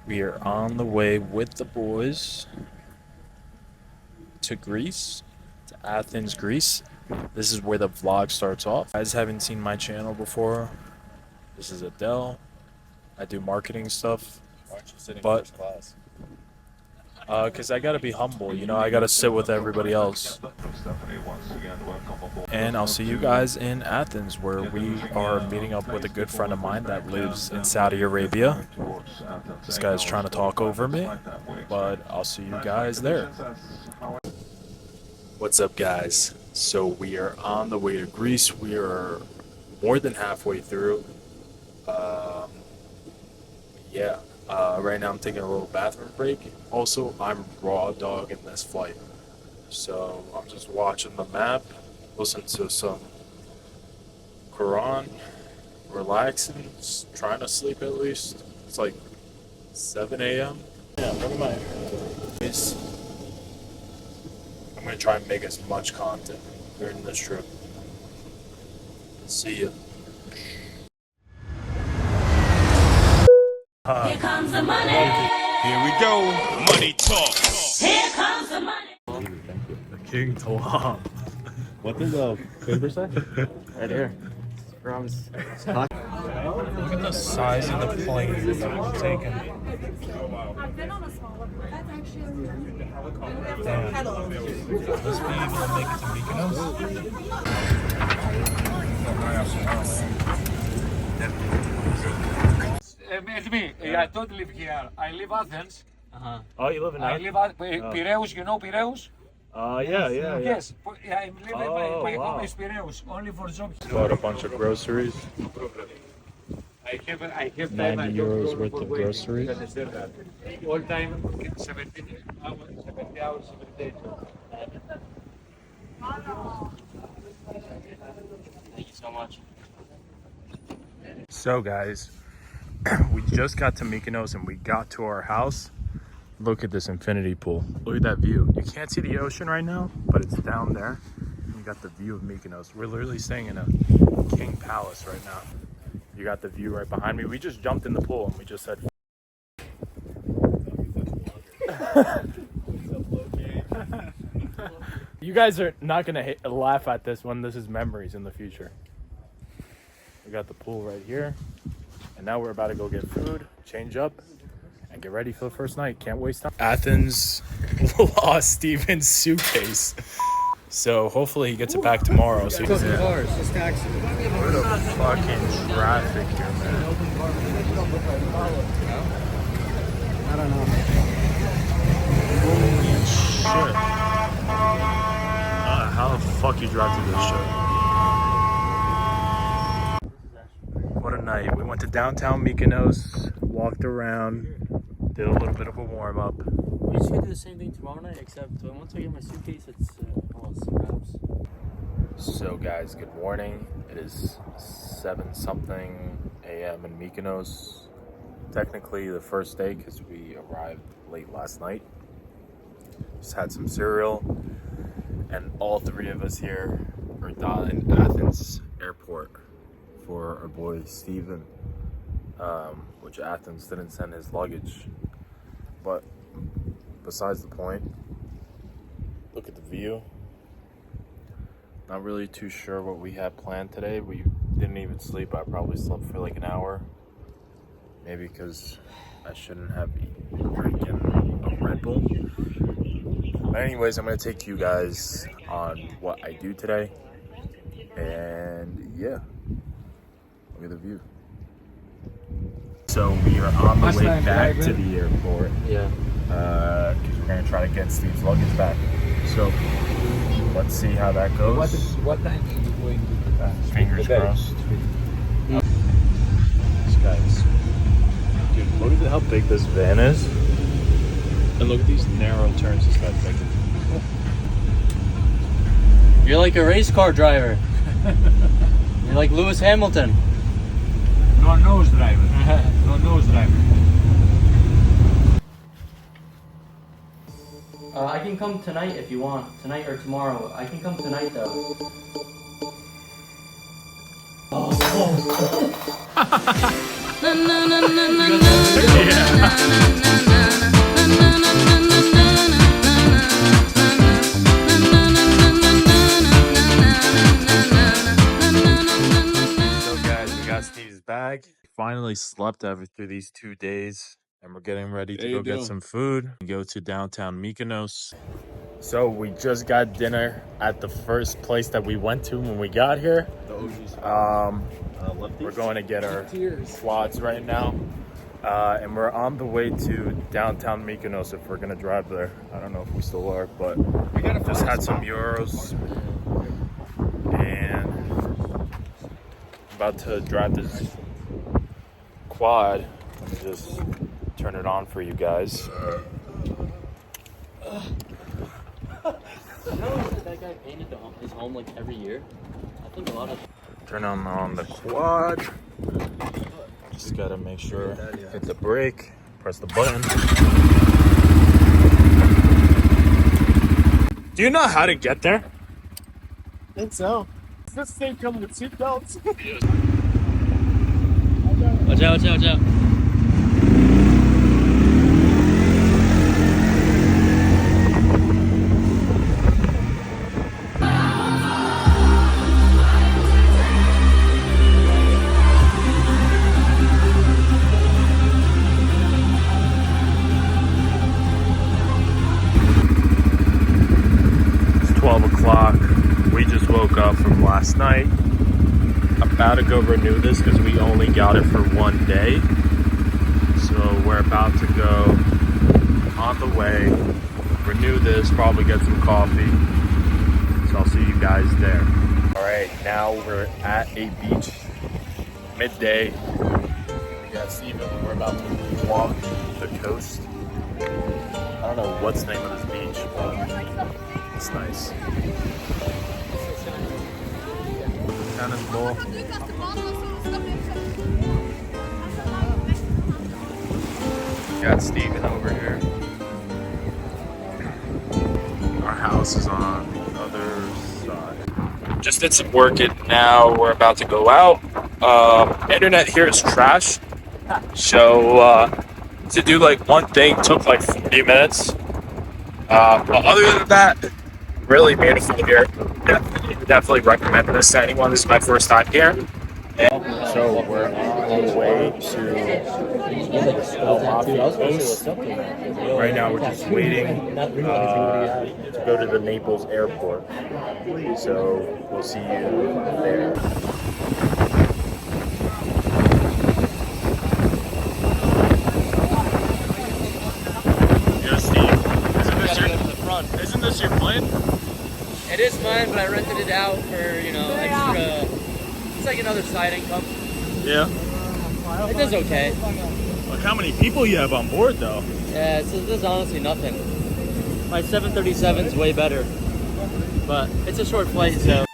We are on the way with the boys to Greece, to Athens, Greece. This is where the vlog starts off. If you guys haven't seen my channel before, this is Adele. I do marketing stuff. Why aren't you sitting But- first class? Because I gotta be humble, you know, I gotta sit with everybody else. And I'll see you guys in Athens, where we are meeting up with a good friend of mine that lives in Saudi Arabia. This guy's trying to talk over me, but I'll see you guys there. What's up, guys? So we are on the way to Greece. We are more than halfway through. Right now I'm taking a little bathroom break. Also, I'm raw dog in this flight. So I'm just watching the map, listening to some Quran, relaxing, just trying to sleep at least. It's like 7 a.m. Yeah, what am I? I'm gonna try and make as much content during this trip. See ya. Here comes the money. Here we go. Money talk. Here comes the money. The king Talam. What did the paper say? Right here. From Look at the size of the plane I'm taking. I've been on a smaller one. That's actually Damn. Let's be able to make it to Mykonos. It's me. I don't live here. I live Athens. Oh, you live in I live at Piraeus. You know Piraeus? Yeah. Yes. I'm living. My wow. home is Piraeus. Only for jobs. Bought a bunch of groceries. I have 90 euros worth of groceries. All time 17 hours, 70 hours every day. Thank you so much. So guys, we just got to Mykonos and we got to our house. Look at this infinity pool. Look at that view. You can't see the ocean right now, but it's down there. And you got the view of Mykonos. We're literally staying in a king palace right now. You got the view right behind me. We just jumped in the pool and we just said you guys are not gonna laugh at this one. This is memories in the future. We got the pool right here, and now we're about to go get food, change up, and get ready for the first night. Can't waste time. Athens lost Steven's suitcase, so hopefully he gets it back tomorrow. So Cars, just taxi. what a fucking traffic here, man. I don't know. Holy shit. How the fuck you drive through this shit? What a night. We went to downtown Mykonos, walked around, did a little bit of a warm-up. We just gonna do the same thing tomorrow night, except once I get my suitcase, it's wraps. So guys, good morning. It is 7-something a.m. in Mykonos. Technically the first day because we arrived late last night. Just had some cereal, and all three of us here are down in Athens airport for our boy Steven, which Athens didn't send his luggage. But besides the point, look at the view. Not really too sure what we had planned today. We didn't even sleep. I probably slept for like an hour. Maybe because I shouldn't have drinking a Red Bull. But anyways, I'm going to take you guys on what I do today. And yeah, look at the view. So we are on the way back to the airport. Yeah. Because we're going to try to get Steve's luggage back. So let's see how that goes. What time are you going to Fingers crossed. These guys. Dude, look at how big this van is. And look at these narrow turns this guy's making. You're like a race car driver. You're like Lewis Hamilton. No nose driver. No nose driver. I can come tonight if you want. Tonight or tomorrow. I can come tonight though. Na na na na na na na na na. finally slept after these 2 days, and we're getting ready to go get some food and go to downtown Mykonos. So we just got dinner at the first place that we went to when we got here. We're going to get our quads right now, and we're on the way to downtown Mykonos if we're gonna drive there. I don't know if we still are, but we just had some euros and about to drive this quad. Let me just turn it on for you guys. You know that guy painted his home like every year? I think a lot of... Turn on the quad. Just gotta make sure, hit the brake, press the button. Do you know how to get there? I think so. Does this thing come with seatbelts? Watch out, watch out, watch out. It's 12 o'clock. We just woke up from last night. About to go renew this because we only got it for 1 day. So we're about to go on the way, renew this, probably get some coffee. So I'll see you guys there. All right, now we're at a beach, midday. We got Steven, we're about to walk the coast. I don't know what's the name of this beach, but it's nice. Tennis ball. Got Steven over here. Our house is on the other side. Just did some work and now we're about to go out. Internet here is trash. So to do like one thing took like 40 minutes. But other than that, really beautiful here. Definitely recommend this to anyone. This is my first time here. So we're on the way to right now. We're just waiting to go to the Naples airport. So we'll see you there. Yo, Steve, isn't this your plane? It is mine, but I rented it out for, you know, extra... It's like another side income. Yeah. It does okay. Look how many people you have on board, though. Yeah, this is honestly nothing. My 737 is way better, but it's a short flight, so...